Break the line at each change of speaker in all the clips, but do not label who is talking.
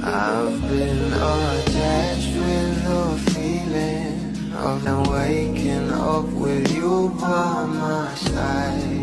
I've been attached with the feeling of now waking up with you by my side.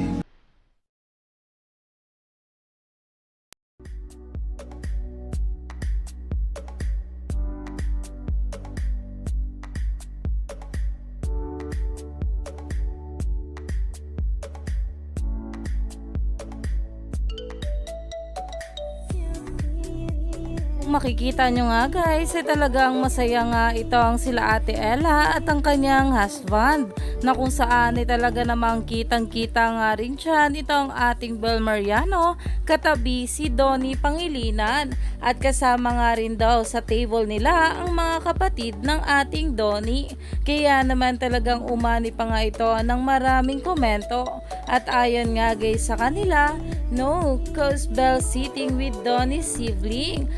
Kung makikita nyo nga guys, talagang masaya nga itong sila Ate Ella at ang kanyang husband, na kung saan talaga namang kitang kita nga rin dyan itong ating Bel Mariano katabi si Donnie Pangilinan, at kasama nga rin daw sa table nila ang mga kapatid ng ating Donnie. Kaya naman talagang umani pa nga ito ng maraming komento, at ayon nga guys sa kanila, no, cause Bel sitting with Donnie's sibling,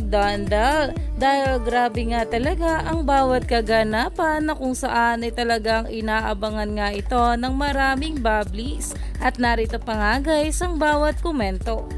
#Dondel. Dahil grabe nga talaga ang bawat kaganapan na kung saan ay talagang inaabangan nga ito ng maraming bubblies. At narito pa nga guys ang bawat komento.